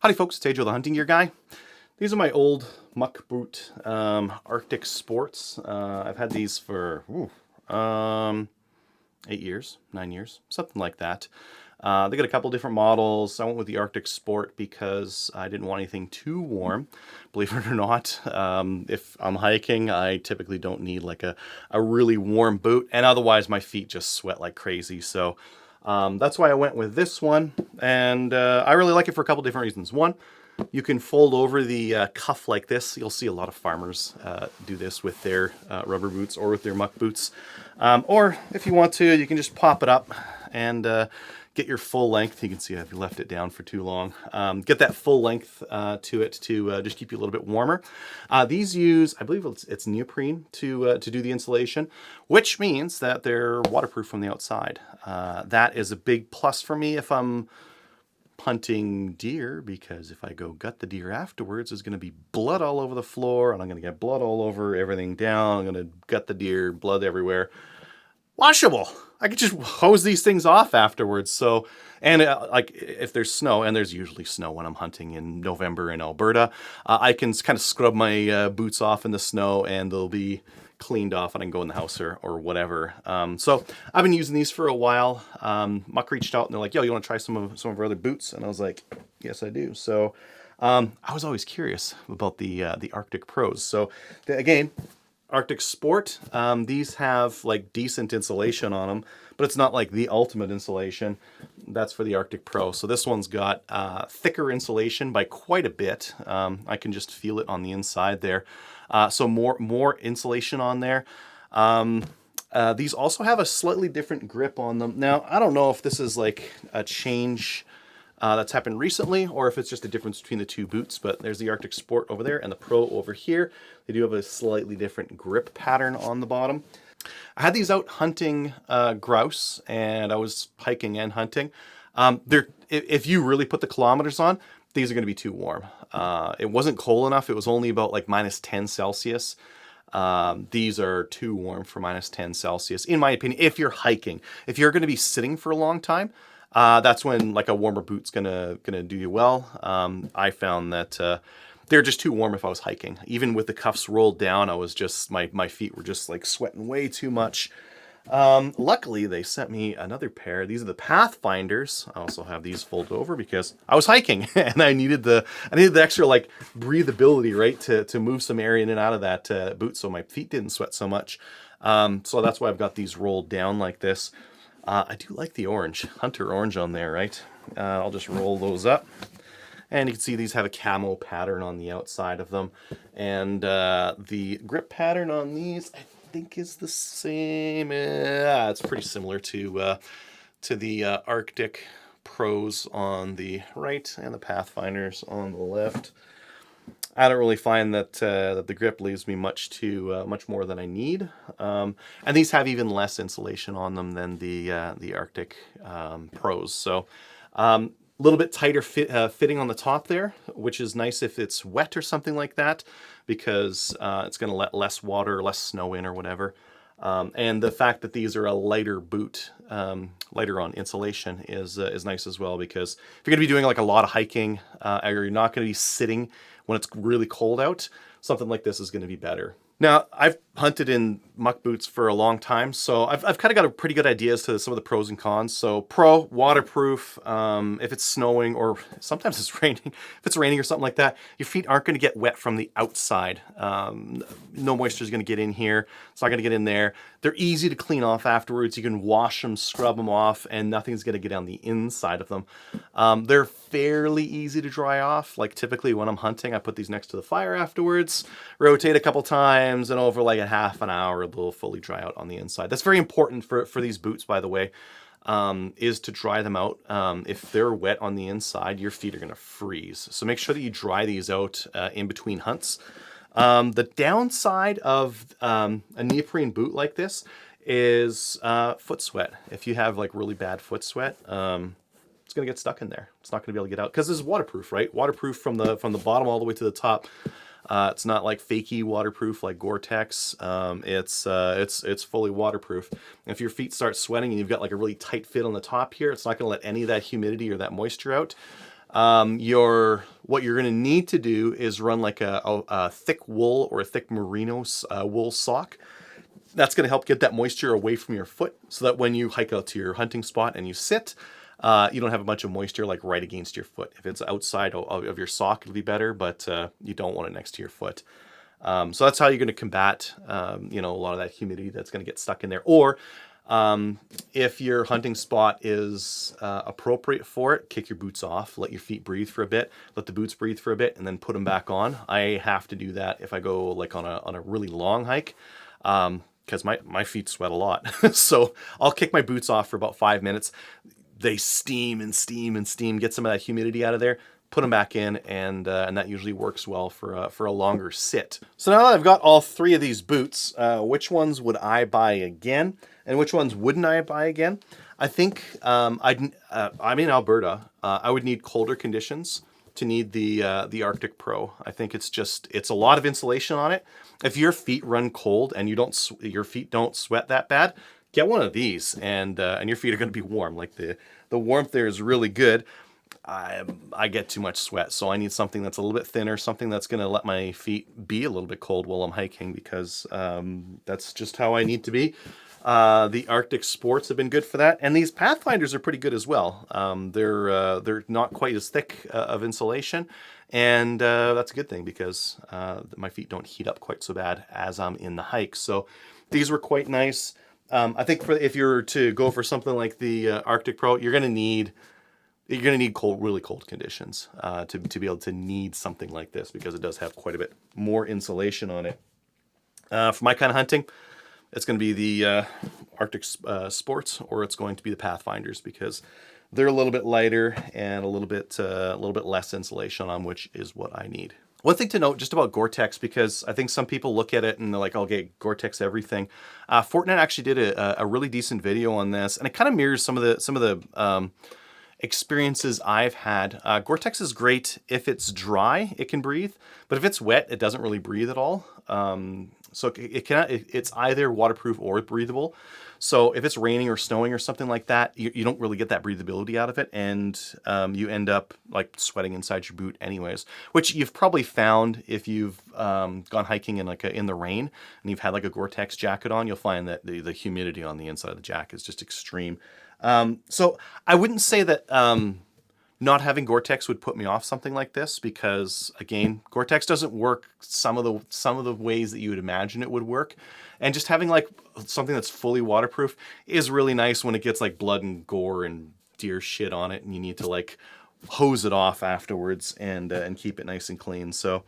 Howdy folks, it's Ajo the Hunting Gear Guy. These are my old Muck boot Arctic Sports. I've had these for 8 years, 9 years, something like that. They got a couple different models. I went with the Arctic Sport because I didn't want anything too warm. Believe it or not, if I'm hiking, I typically don't need like a really warm boot, and otherwise my feet just sweat like crazy. So that's why I went with this one, and I really like it for a couple different reasons. One, you can fold over the cuff like this. You'll see a lot of farmers do this with their rubber boots or with their Muck boots. Or if you want to, you can just pop it up and get your full length. You can see I've left it down for too long. Get that full length to it to just keep you a little bit warmer. These use, I believe it's neoprene to do the insulation, which means that they're waterproof from the outside. That is a big plus for me if I'm hunting deer, because if I go gut the deer afterwards, there's going to be blood all over the floor, and I'm going to get blood all over everything down. I'm going to gut the deer, blood everywhere. Washable. I could just hose these things off afterwards. So, and like if there's snow, and there's usually snow when I'm hunting in November in Alberta, I can kind of scrub my boots off in the snow, and they'll be cleaned off, and I can go in the house or whatever. So I've been using these for a while. Muck reached out and they're like, "Yo, you want to try some of our other boots?" And I was like, "Yes, I do." So I was always curious about the Arctic Pros. So again, Arctic Sport. These have like decent insulation on them, but it's not like the ultimate insulation. That's for the Arctic Pro. So this one's got thicker insulation by quite a bit. I can just feel it on the inside there. So more insulation on there. These also have a slightly different grip on them. Now, I don't know if this is like a change that's happened recently, or if it's just a difference between the two boots, but there's the Arctic Sport over there and the Pro over here. They do have a slightly different grip pattern on the bottom. I had these out hunting grouse, and I was hiking and hunting. If you really put the kilometers on, these are going to be too warm. It wasn't cold enough. It was only about like -10 Celsius. These are too warm for -10 Celsius, in my opinion. If you're hiking, if you're going to be sitting for a long time, that's when like a warmer boot's gonna do you well. I found that they're just too warm if I was hiking. Even with the cuffs rolled down, I was just my feet were just like sweating way too much. Luckily, they sent me another pair. These are the Pathfinders. I also have these folded over because I was hiking and I needed the extra like breathability, right, to move some air in and out of that boot so my feet didn't sweat so much. So that's why I've got these rolled down like this. I do like the orange, hunter orange on there, right? I'll just roll those up. And you can see these have a camo pattern on the outside of them. And the grip pattern on these, I think, is the same. It's pretty similar to the Arctic Pros on the right and the Pathfinders on the left. I don't really find that that the grip leaves me much more than I need, and these have even less insulation on them than the Arctic Pros. So a little bit tighter fitting on the top there, which is nice if it's wet or something like that, because it's going to let less water, less snow in or whatever. And the fact that these are a lighter boot, lighter on insulation, is nice as well, because if you're going to be doing like a lot of hiking, or you're not going to be sitting when it's really cold out, something like this is going to be better. Now, I've hunted in Muck boots for a long time, so I've kind of got a pretty good idea as to some of the pros and cons. So Pro, waterproof. If it's snowing, or sometimes it's raining, if it's raining or something like that, your feet aren't going to get wet from the outside. No moisture is going to get in here. It's not going to get in there. They're easy to clean off afterwards. You can wash them, scrub them off, and nothing's going to get on the inside of them. They're fairly easy to dry off. Like typically when I'm hunting, I put these next to the fire afterwards, rotate a couple times, and over like a half an hour, they'll fully dry out on the inside. That's very important for these boots, by the way, is to dry them out. If they're wet on the inside, your feet are going to freeze. So make sure that you dry these out in between hunts. The downside of a neoprene boot like this is foot sweat. If you have like really bad foot sweat, it's going to get stuck in there. It's not going to be able to get out because this is waterproof, right? Waterproof from the bottom all the way to the top. It's not like fakey waterproof like Gore-Tex. It's fully waterproof. And if your feet start sweating and you've got like a really tight fit on the top here, it's not going to let any of that humidity or that moisture out. Your what you're going to need to do is run like a thick wool or a thick merino wool sock. That's going to help get that moisture away from your foot so that when you hike out to your hunting spot and you sit, you don't have a bunch of moisture like right against your foot. If it's outside of your sock, it'll be better, but you don't want it next to your foot. So that's how you're going to combat, you know, a lot of that humidity that's going to get stuck in there. Or if your hunting spot is appropriate for it, kick your boots off, let your feet breathe for a bit, let the boots breathe for a bit, and then put them back on. I have to do that if I go like on a really long hike. Because my feet sweat a lot. So I'll kick my boots off for about 5 minutes. They steam and steam and steam, get some of that humidity out of there, put them back in, and that usually works well for a longer sit. So now that I've got all 3 of these boots, which ones would I buy again? And which ones wouldn't I buy again? I think I'm in Alberta. I would need colder conditions to need the Arctic Pro. I think it's a lot of insulation on it. If your feet run cold and your feet don't sweat that bad, get one of these, and your feet are going to be warm. Like the warmth there is really good. I get too much sweat, so I need something that's a little bit thinner, something that's going to let my feet be a little bit cold while I'm hiking, because that's just how I need to be. The Arctic Sports have been good for that, and these Pathfinders are pretty good as well. They're not quite as thick of insulation, and that's a good thing because my feet don't heat up quite so bad as I'm in the hike. So these were quite nice. I think if you're to go for something like the Arctic Pro, you're gonna need really cold conditions to be able to need something like this, because it does have quite a bit more insulation on it. For my kind of hunting, it's going to be the Arctic Sports, or it's going to be the Pathfinders, because they're a little bit lighter and a little bit less insulation on, which is what I need. One thing to note just about Gore-Tex, because I think some people look at it and they're like, "I'll get Gore-Tex everything." Fortnite actually did a really decent video on this, and it kind of mirrors some of the experiences I've had. Gore-Tex is great if it's dry, it can breathe, but if it's wet, it doesn't really breathe at all. So it's either waterproof or breathable. So if it's raining or snowing or something like that, you don't really get that breathability out of it, and you end up like sweating inside your boot anyways, which you've probably found if you've gone hiking in the rain and you've had like a Gore-Tex jacket on. You'll find that the humidity on the inside of the jacket is just extreme. So I wouldn't say that not having Gore-Tex would put me off something like this, because again, Gore-Tex doesn't work some of the ways that you would imagine it would work. And just having like something that's fully waterproof is really nice when it gets like blood and gore and deer shit on it, and you need to like hose it off afterwards and keep it nice and clean. So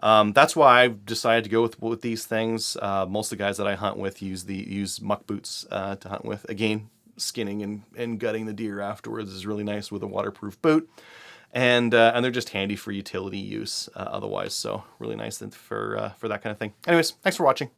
that's why I've decided to go with these things. Most of the guys that I hunt with use Muck boots to hunt with. Again, skinning and gutting the deer afterwards is really nice with a waterproof boot, and they're just handy for utility use otherwise. So really nice for that kind of thing. Anyways, thanks for watching.